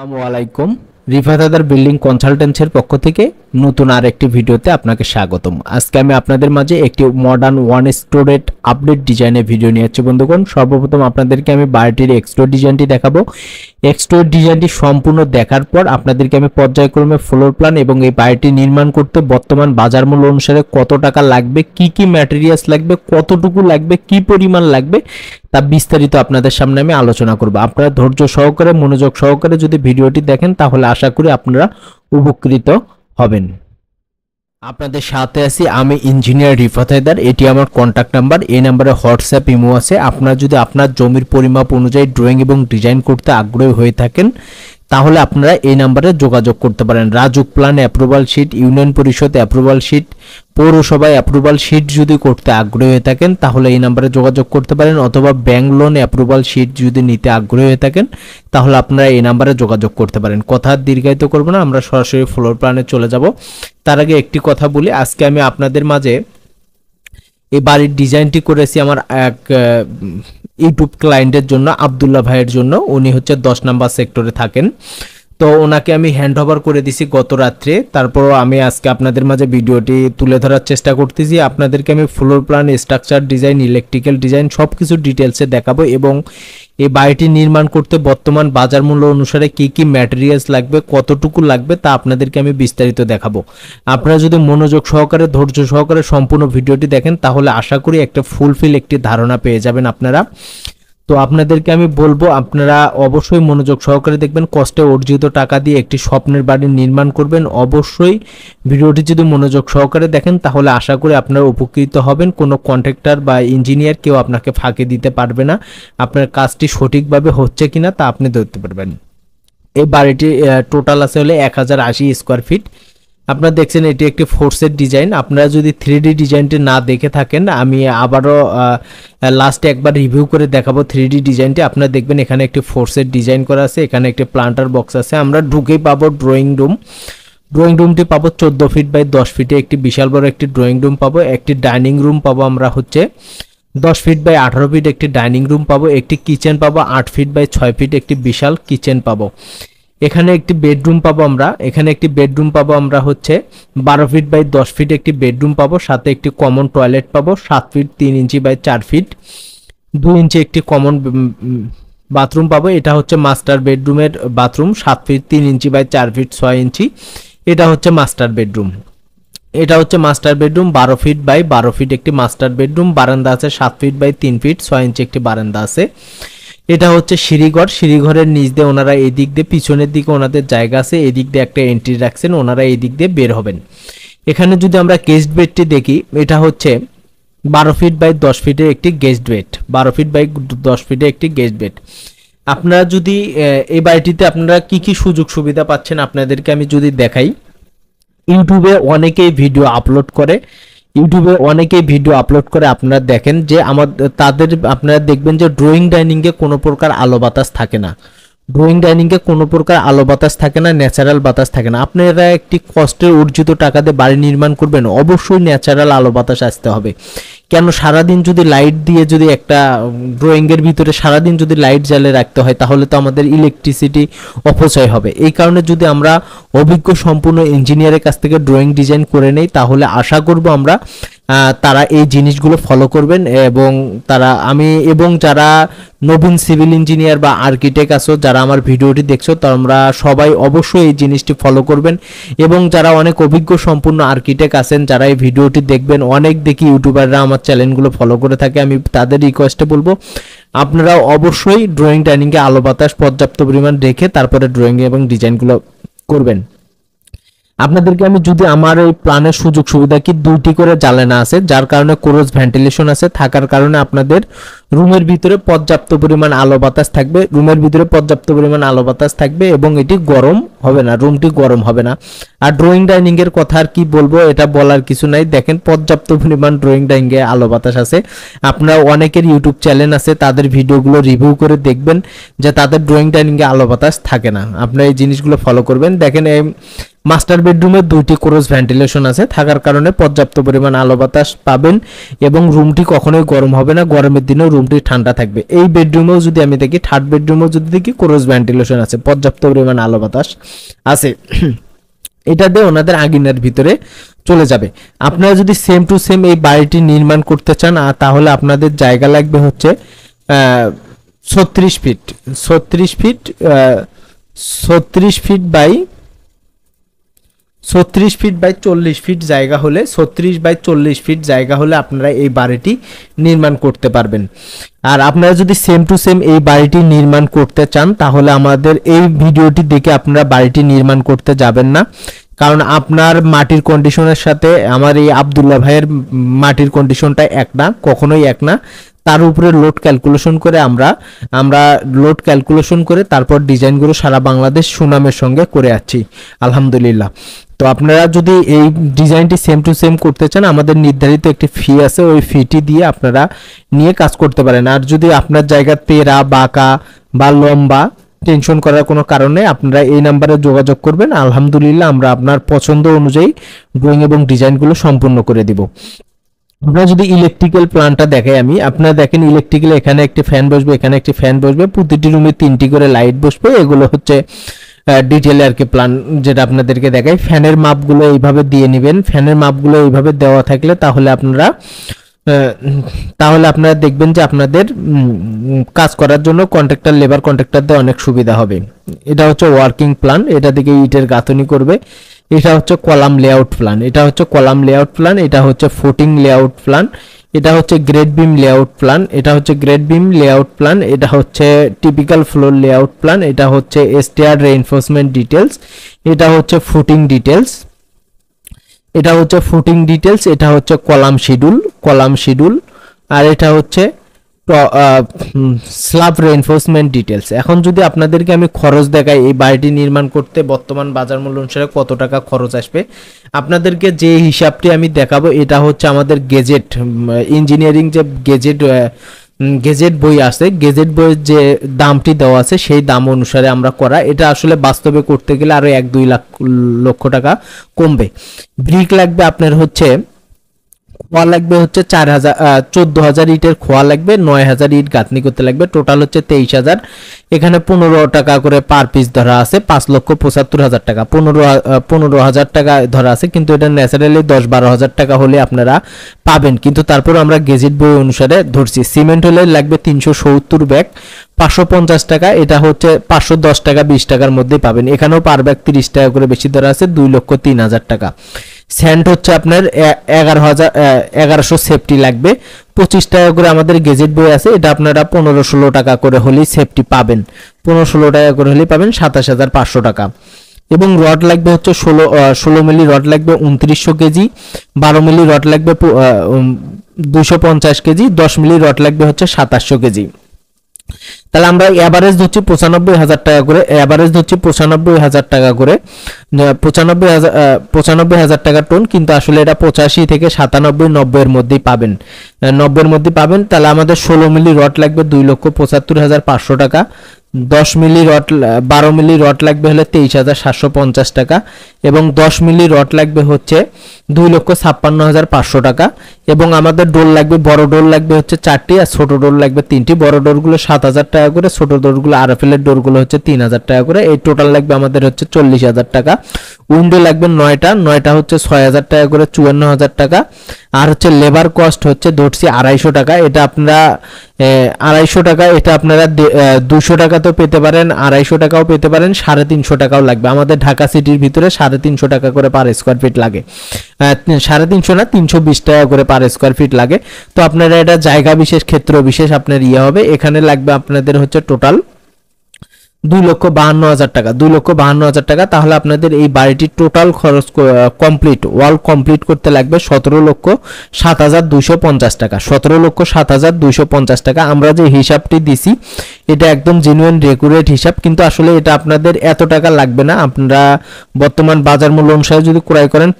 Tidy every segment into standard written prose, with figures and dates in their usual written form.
আসসালামু আলাইকুম। রিফাত আদার বিল্ডিং কনসালটেন্সির পক্ষ থেকে নতুন আরেকটি ভিডিওতে আপনাকে স্বাগতম। আজকে আমি আপনাদের মাঝে একটি মডার্ন ওয়ান স্টোরেড আপডেট ডিজাইনের ভিডিও নিয়ে আসছি বন্ধুগণ। সর্বপ্রথম আপনাদেরকে আমি বাড়িটির এক্সটোর ডিজাইনটি দেখাবো। এক্সটোর ডিজাইনটি সম্পূর্ণ দেখার পর আপনাদেরকে আমি পর্যায়ক্রমে ফ্লোর প্ল্যান এবং এই বাড়িটি নির্মাণ করতে বর্তমান বাজার মূল্য অনুসারে কত টাকা লাগবে, কি কি ম্যাটেরিয়ালস লাগবে, কতটুকু লাগবে, কি পরিমাণ লাগবে তা বিস্তারিত আপনাদের সামনে আমি আলোচনা করব। আপনারা ধৈর্য সহকারে মনোযোগ সহকারে যদি ভিডিওটি দেখেন তাহলে আশা করি আপনারা উপকৃত হবেন। আপনাদের সাথে আছি আমি ইঞ্জিনিয়ার রিফাত হায়দার। এটি আমার কন্ট্যাক্ট নাম্বার। এই নাম্বারে হোয়াটসঅ্যাপ ইমো আছে। আপনারা যদি আপনার জমির পরিমাপ অনুযায়ী ড্রয়িং এবং ডিজাইন করতে আগ্রহী হয়ে থাকেন তাহলে আপনারা এই নাম্বারে যোগাযোগ করতে পারেন। RAJUK plan approval sheet, union পরিষদ অ্যাপ্রুভাল শিট, পৌরসভায় অ্যাপ্রুভাল শিট যদি করতে আগ্রহী হয়ে থাকেন তাহলে এই নাম্বারে যোগাযোগ করতে পারেন, অথবা ব্যাংক লোন অ্যাপ্রুভাল শিট যদি নিতে আগ্রহী হয়ে থাকেন তাহলে আপনারা এই নাম্বারে যোগাযোগ করতে পারেন। কথা দীর্ঘায়িত করব না, আমরা সরাসরি ফ্লোর প্ল্যানে চলে যাব। তার আগে একটি কথা বলি, আজকে আমি আপনাদের মাঝে এই বাড়ির ডিজাইনটি করেছি আমার এক ইউটিউব ক্লায়েন্টের জন্য, আব্দুল্লাহ ভাইয়ের জন্য। উনি হচ্ছে 10 নাম্বার সেক্টরে থাকেন। তো ওনাকে আমি হ্যান্ড ওভার করে দিছি গত রাত্রে। তারপরও আমি আজকে আপনাদের মাঝে ভিডিওটি তুলে ধরার চেষ্টা করতেছি। আপনাদেরকে আমি floor plan, structure design, electrical design সব কিছু ডিটেলসে দেখাবো এবং এই বাড়িটি নির্মাণ করতে বর্তমান বাজার মূল্য অনুসারে কি কি ম্যাটেরিয়ালস লাগবে, কতটুকু লাগবে তা আপনাদেরকে আমি বিস্তারিত দেখাবো। আপনারা যদি মনোযোগ সহকারে ধৈর্য সহকারে সম্পূর্ণ ভিডিওটি দেখেন তাহলে আশা করি একটা ফুলফিল একটি ধারণা পেয়ে যাবেন আপনারা। তো আপনাদেরকে আমি বলবো আপনারা অবশ্যই মনোযোগ সহকারে দেখবেন, কষ্টে অর্জিত টাকা দিয়ে একটি স্বপ্নের বাড়ি নির্মাণ করবেন। অবশ্যই ভিডিওটি যদি মনোযোগ সহকারে দেখেন তাহলে আশা করি আপনারা উপকৃত হবেন। কোনো কন্ট্রাক্টর বা ইঞ্জিনিয়ার কেউ আপনাকে ফাঁকি দিতে পারবে না। আপনার কাজটি সঠিকভাবে হচ্ছে কিনা তা আপনি ধরতে পারবেন। এই বাড়িটি টোটাল আছে হলে 1080 স্কোয়ার ফিট। আপনারা দেখছেন এটি একটি ফোর্সের ডিজাইন। আপনারা যদি 3D ডিজাইনটি না দেখে থাকেন আমি আবারও লাস্টে একবার রিভিউ করে দেখাবো 3D ডিজাইনটি। আপনারা দেখবেন এখানে একটি ফোর্সের ডিজাইন করা আছে, এখানে একটি প্লান্টার বক্স আছে। আমরা ঢুকেই পাবো ড্রয়িং রুম। ড্রয়িং রুমটি পাবো 14 ফিট বাই 10 ফিটে একটি বিশাল বড় একটি ড্রয়িং রুম পাবো। একটি ডাইনিং রুম পাবো আমরা হচ্ছে 10 ফিট বাই 18 ফিট একটি ডাইনিং রুম পাবো। একটি কিচেন পাবো 8 ফিট বাই 6 ফিট একটি বিশাল কিচেন পাবো। এখানে একটি বেডরুম পাবো আমরা, এখানে একটি বেডরুম পাবো আমরা হচ্ছে 12 ফিট বাই 10 ফিট একটি বেডরুম পাবো। সাথে একটি কমন টয়লেট পাবো 7 feet 3 inch by 4 feet 2 inch একটি কমন বাথরুম পাবো। এটা হচ্ছে মাস্টার বেডরুমের bathroom 7 feet 3 inch by 4 feet 6 inch. এটা হচ্ছে মাস্টার বেডরুম। এটা হচ্ছে master bedroom 12 feet by 12 feet একটি মাস্টার বেডরুম। বারান্দা আছে 7 ফিট বাই 3 ফিট 6 ইঞ্চি একটি বারান্দা আছে। এটা হচ্ছে সিঁড়িঘর। সিঁড়িঘরের নিচ দিয়ে ওনারা এই দিক দিয়ে পিছনের দিকে ওনাদের জায়গা আছে, এই দিক দিয়ে একটা এন্ট্রি রাখছেন, ওনারা এই দিক দিয়ে বের হবেন। এখানে যদি আমরা গেস্ট বেডটি দেখি, এটা হচ্ছে 12 ফিট বাই 10 ফিটের একটি গেস্ট বেড, 12 ফিট বাই 10 ফিটে একটি গেস্ট বেড। আপনারা যদি এই বাড়িটিতে আপনারা কি কি সুযোগ সুবিধা পাচ্ছেন আপনাদেরকে আমি যদি দেখাই। ইউটিউবে অনেকেই ভিডিও আপলোড করে, আপনারা দেখেন যে তাদের আপনারা দেখবেন যে ড্রয়িং ডাইনিংয়ে কোনো প্রকার আলো বাতাস থাকে না, ন্যাচারাল বাতাস থাকে না। আপনারা একটি কষ্টের অর্জিত টাকা দিয়ে বাড়ি নির্মাণ করবেন, অবশ্যই ন্যাচারাল আলো বাতাস আসতে হবে। কেন সারাদিন যদি লাইট দিয়ে যদি একটা ড্রয়িংয়ের ভিতরে সারাদিন যদি লাইট জ্বালিয়ে রাখতে হয় তাহলে তো আমাদের ইলেকট্রিসিটি অপচয় হবে। এই কারণে যদি আমরা অভিজ্ঞ সম্পূর্ণ ইঞ্জিনিয়ারের কাছ থেকে ড্রয়িং ডিজাইন করে নেই তাহলে আশা করব আমরা তারা এই জিনিসগুলো ফলো করবেন এবং যারা নবীন সিভিল ইঞ্জিনিয়ার বা আর্কিটেক্ট আছো যারা আমার ভিডিওটি দেখছো তোমরা সবাই অবশ্যই এই জিনিসটি ফলো করবেন। এবং যারা অনেক অভিজ্ঞ সম্পূর্ণ আর্কিটেক্ট আছেন যারা এই ভিডিওটি দেখবেন, অনেক দেখি ইউটিউবাররা আমার চ্যানেলগুলো ফলো করে থাকে, আমি তাদের রিকোয়েস্টে বলবো আপনারা অবশ্যই ড্রয়িং ডাইনিংয়ে আলো বাতাস পর্যাপ্ত পরিমাণ রেখে তারপরে ড্রয়িং এবং ডিজাইনগুলো করবেন। আপনাদেরকে আমি যদি আমার এই প্ল্যানের সুযোগ সুবিধা কি 2টি করে জ্বালানা আছে, যার কারণে ক্রস ভেন্টিলেশন আছে, থাকার কারণে আপনাদের রুমের ভিতরে পর্যাপ্ত পরিমাণ আলো বাতাস থাকবে এবং এটি গরম হবে না, রুমটি গরম হবে না। আর ড্রয়িং ডাইনিং এর কথা আর কি বলবো, এটা বলার কিছু নাই। দেখেন পর্যাপ্ত পরিমাণ ড্রয়িং ডাইনিং এ আলো বাতাস আছে। আপনারা অনেকের ইউটিউব চ্যানেল আছে তাদের ভিডিওগুলো রিভিউ করে দেখবেন যে তাদের ড্রয়িং ডাইনিং এ আলো বাতাস থাকে না। আপনারা এই জিনিসগুলো ফলো করবেন। দেখেন মাস্টার বেডরুমে 2টি ক্রস ভেন্টিলেশন আছে, থাকার কারণে পর্যাপ্ত পরিমাণ আলো বাতাস পাবেন এবং রুমটি কখনোই গরম হবে না, গরমের দিনেও রুমটি ঠান্ডা থাকবে। এই বেডরুমেও যদি আমি দেখি, থার্ড বেডরুমেও যদি দেখি, ক্রস ভেন্টিলেশন আছে, পর্যাপ্ত পরিমাণ আলো বাতাস আছে। এটা দিয়ে ওনাদের আঙিনার ভিতরে চলে যাবে। আপনারা যদি সেম টু সেম এই বাড়িটি নির্মাণ করতে চান, তাহলে আপনাদের জায়গা লাগবে হচ্ছে 36 feet 36 feet 36 feet by 36 feet by 40 feet জায়গা হলে, 36 বাই 40 ফিট জায়গা হলে আপনারা এই বাড়িটি নির্মাণ করতে পারবেন। আর আপনারা যদি সেম টু সেম এই বাড়িটি নির্মাণ করতে চান, তাহলে আমাদের এই ভিডিওটি দেখে আপনারা বাড়িটি নির্মাণ করতে যাবেন না, কারণ আপনার মাটির কন্ডিশনের সাথে আমার এই আব্দুল্লাহ ভাইয়ের মাটির কন্ডিশনটা এক না, কখনোই এক না। তার উপরে লোড ক্যালকুলেশন করে আমরা লোড ক্যালকুলেশন করে তারপর ডিজাইনগুলো সারা বাংলাদেশ সুনামের সঙ্গে করে আসছি আলহামদুলিল্লাহ। তো আপনারা যদি এই ডিজাইনটি সেম টু সেম করতে চান, আমাদের নির্ধারিত একটি ফি আছে, ওই ফিটি দিয়ে আপনারা নিয়ে কাজ করতে পারেন। আর যদি আপনার জায়গা তেরা বাঁকা বা লম্বা, টেনশন করার কোনো কারণে আপনারা এই নাম্বারে যোগাযোগ করবেন, আলহামদুলিল্লাহ আমরা আপনার পছন্দ অনুযায়ী ড্রয়িং এবং ডিজাইনগুলো সম্পূর্ণ করে দিব। আমরা যদি ইলেকট্রিক্যাল প্ল্যানটা দেখাই, আপনারা দেখেন ইলেকট্রিক্যাল, এখানে একটি ফ্যান বসবে, এখানে একটি ফ্যান বসবে, প্রতিটি রুমে 3টি করে লাইট বসবে। এগুলো হচ্ছে ডিটেইলে আর কি প্ল্যান যেটা আপনাদেরকে দেখাই। ফ্যানের মাপগুলো এইভাবে দিয়ে নেবেন, ফ্যানের মাপগুলো এইভাবে দেওয়া থাকলে তাহলে আপনারা দেখবেন যে আপনাদের কাজ করার জন্য কন্ট্রাক্টর, লেবার কন্ট্রাক্টরদের অনেক সুবিধা হবে। এটা হচ্ছে ওয়ার্কিং প্ল্যান, এটা দিকে ইটের গাঁথনি করবে। এটা হচ্ছে কলাম লেআউট প্ল্যান, এটা হচ্ছে কলাম লেআউট প্ল্যান, এটা হচ্ছে ফুটিং লেআউট প্ল্যান, এটা হচ্ছে গ্রেড বিম লেআউট প্ল্যান, এটা হচ্ছে গ্রেড বিম লেআউট প্ল্যান, এটা হচ্ছে টিপিক্যাল ফ্লোর লেআউট প্ল্যান, এটা হচ্ছে স্টেয়ার রেইনফোর্সমেন্ট ডিটেলস, এটা হচ্ছে ফুটিং ডিটেলস, এটা হচ্ছে ফুটিং ডিটেলস, এটা হচ্ছে কলাম শিডিউল, আর এটা হচ্ছে স্ল্যাব রেইনফোর্সমেন্ট ডিটেলস। এখন যদি আপনাদেরকে আমি খরচ দেখাই এই বাড়িটি নির্মাণ করতে বর্তমান বাজার মূল্য অনুসারে কত টাকা খরচ আসবে, আপনাদেরকে যে হিসাবটি আমি দেখাবো এটা হচ্ছে আমাদের গেজেট ইঞ্জিনিয়ারিং যে গেজেট বই আছে, গেজেট বইয়ের যে দামটি দেওয়া আছে সেই দাম অনুসারে আমরা করা। এটা আসলে বাস্তবে করতে গেলে আরো 1-2 লক্ষ টাকা কমবে। ব্রিক লাগবে আপনার হচ্ছে, খোয়া লাগবে হচ্ছে 14,000 ইটের খোয়া লাগবে, 9,000 ইট গাঁথনি করতে লাগবে, টোটাল হচ্ছে 23,000। এখানে 15 টাকা করে পার পিস ধরা আছে, 5,75,000 টাকা, 15,000 টাকা ধরা আছে, কিন্তু এটা ন্যাচারালি 10-12,000 টাকা হলে আপনারা পাবেন, কিন্তু তারপর আমরা গেজেট বই অনুসারে ধরছি। সিমেন্ট হলে লাগবে 370 ব্যাগ, 550 টাকা, এটা হচ্ছে 510 টাকা 20 টাকার মধ্যেই পাবেন। এখানেও পার ব্যাগ 30 টাকা করে বেশি ধরা আছে, 2,03,000 টাকা। স্যান্ড হচ্ছে আপনার 1100 সেফটি লাগবে, 25 টাকা করে আমাদের গেজেট বই আছে, এটা আপনারা 15-16 টাকা করে হলেই সেফটি পাবেন, 15-16 টাকা করে হলেই পাবেন 27,500 টাকা। এবং রড লাগবে হচ্ছে 16 মিলি রড লাগবে 2900 কেজি, 12 মিলি রড লাগবে 250 কেজি, 10 মিলি রড লাগবে হচ্ছে 2700 কেজি। তাহলে আমরা এভারেজ ধরছি 95,000 টাকা করে, এভারেজ ধরছি 95,000 টাকা করে, 95,000 টাকা টন, কিন্তু আসলে এটা 85 থেকে 97, 90 এর মধ্যেই পাবেন, 90 এর মধ্যে পাবেন। তাহলে আমাদের 16 মিলি রড লাগবে 2,75,500 টাকা, 10 মিলি রড 12 মিলি রড লাগবে হলে 23,750 টাকা, এবং 10 মিলি রড লাগবে হচ্ছে 2,56,500 টাকা। এবং আমাদের ডোর লাগবে, বড় ডোর লাগবে হচ্ছে 4টি, আর ছোট ডোর লাগবে 3টি। বড় ডোরগুলো 7,000 টাকা করে, ছোট ডোরগুলো RFL এর ডোরগুলো হচ্ছে 3,000 টাকা করে। এই টোটাল লাগবে আমাদের হচ্ছে 40,000 টাকা। উইন্ডো লাগবে 9টা হচ্ছে 6,000 টাকা করে, 54,000 টাকা। আর হচ্ছে লেবার কস্ট হচ্ছে ধরছি 250 টাকা, এটা আপনারা 250 টাকা, এটা আপনারা 200 টাকা তো পেতে পারেন, 250 টাকাও পেতে পারেন, 350 টাকাও লাগবে। আমাদের ঢাকা সিটির ভিতরে 350 টাকা করে পার স্কোয়ার ফিট লাগে, 350 না 320 টাকা করে পার স্কোয়ার ফিট লাগে। তো আপনারা এটা জায়গা বিশেষ, ক্ষেত্র বিশেষ আপনার হবে। এখানে লাগবে আপনাদের হচ্ছে টোটাল 2,52,000 টাকা, 2,52,000 টাকা। তাহলে আপনাদের এই বাড়িটির টোটাল খরচ কমপ্লিট, ওয়াল কমপ্লিট করতে লাগবে 17,07,250 টাকা, 17,07,250 টাকা। আমরা যে হিসাবটি দিছি এটা একদম জেনুইন রেকুরেট হিসাব, কিন্তু আসলে এটা আপনাদের এত টাকা লাগবে না। আপনারা বর্তমান বাজার মূল্য অনুসারে যদি ক্রয় করেন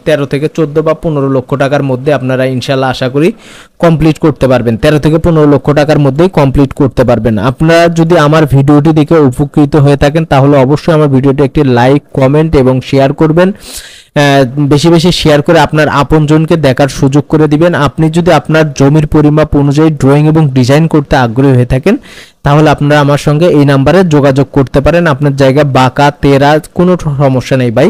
13 থেকে 14 বা 15 লক্ষ টাকার মধ্যে আপনারা ইনশাল্লাহ আশা করি কমপ্লিট করতে পারবেন। 13 থেকে 15 লক্ষ টাকার মধ্যেই কমপ্লিট করতে পারবেন। আপনারা যদি আমার ভিডিওটি দেখে উপকৃত হয়ে থাকেন তাহলে অবশ্যই আমার ভিডিওটি একটি লাইক, কমেন্ট এবং শেয়ার করবেন। বেশি বেশি শেয়ার করে আপনার আপনজনকে দেখার সুযোগ করে দিবেন। আপনি যদি আপনার জমির পরিমাপ অনুযায়ী ড্রয়িং এবং ডিজাইন করতে আগ্রহী হয়ে থাকেন তাহলে আপনারা আমার সঙ্গে এই নাম্বারে যোগাযোগ করতে পারেন। আপনার জায়গা বাঁকা তেরা কোনো সমস্যা নেই ভাই।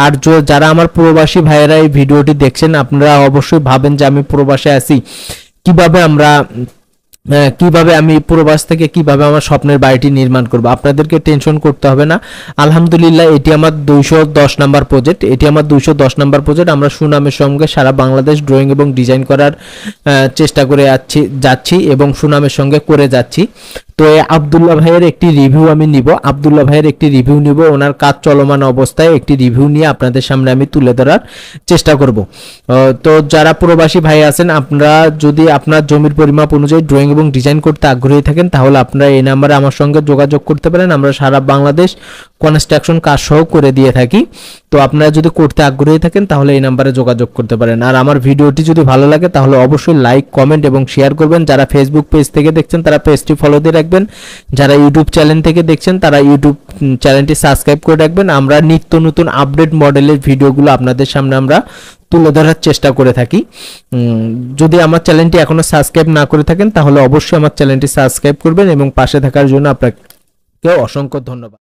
আর যারা আমার প্রবাসী ভাইয়েরা এই ভিডিওটি দেখছেন আপনারা অবশ্যই ভাবেন যে আমি প্রবাসে আছি, কিভাবে আমি প্রবাস থেকে কিভাবে আমার স্বপ্নের বাড়িটি নির্মাণ করব। আপনাদেরকে টেনশন করতে হবে না। আলহামদুলিল্লাহ এটি আমার 210 নাম্বার প্রজেক্ট। Number project. আমরা সুনামের সঙ্গে সারা বাংলাদেশ ড্রয়িং এবং ডিজাইন করার চেষ্টা করে যাচ্ছি এবং সুনামের সঙ্গে করে যাচ্ছি। তো আব্দুল্লাহ ভাইয়ের একটি রিভিউ আমি নিব, ওনার কাজ চলমান অবস্থায় একটি রিভিউ নিয়ে আপনাদের সামনে আমি তুলে ধরার চেষ্টা করব। তো যারা প্রবাসী ভাই আছেন আপনারা যদি আপনার জমির পরিমাপ অনুযায়ী ড্রয়িং এবং ডিজাইন করতে আগ্রহী থাকেন তাহলে আপনারা এই নাম্বারে আমার সঙ্গে যোগাযোগ করতে পারেন। আমরা সারা বাংলাদেশ কনস্ট্রাকশন কাজ সহ করে দিয়ে থাকি। তো আপনারা যদি করতে আগ্রহী থাকেন তাহলে এই নাম্বারে যোগাযোগ করতে পারেন। আর আমার ভিডিওটি যদি ভালো লাগে তাহলে অবশ্যই লাইক, কমেন্ট এবং শেয়ার করবেন। যারা ফেসবুক পেজ থেকে দেখছেন তারা পেজটি ফলো দিয়ে রাখবেন। যারা ইউটিউব চ্যানেল থেকে দেখছেন তারা ইউটিউব চ্যানেলটি সাবস্ক্রাইব করে রাখবেন। আমরা নিত্য নতুন আপডেট মডেলের ভিডিওগুলো আপনাদের সামনে আমরা তুলে ধরার চেষ্টা করে থাকি। যদি আমার চ্যানেলটি এখনো সাবস্ক্রাইব না করে থাকেন তাহলে অবশ্যই আমার চ্যানেলটি সাবস্ক্রাইব করবেন এবং পাশে থাকার জন্য আপনাকে অসংখ্য ধন্যবাদ।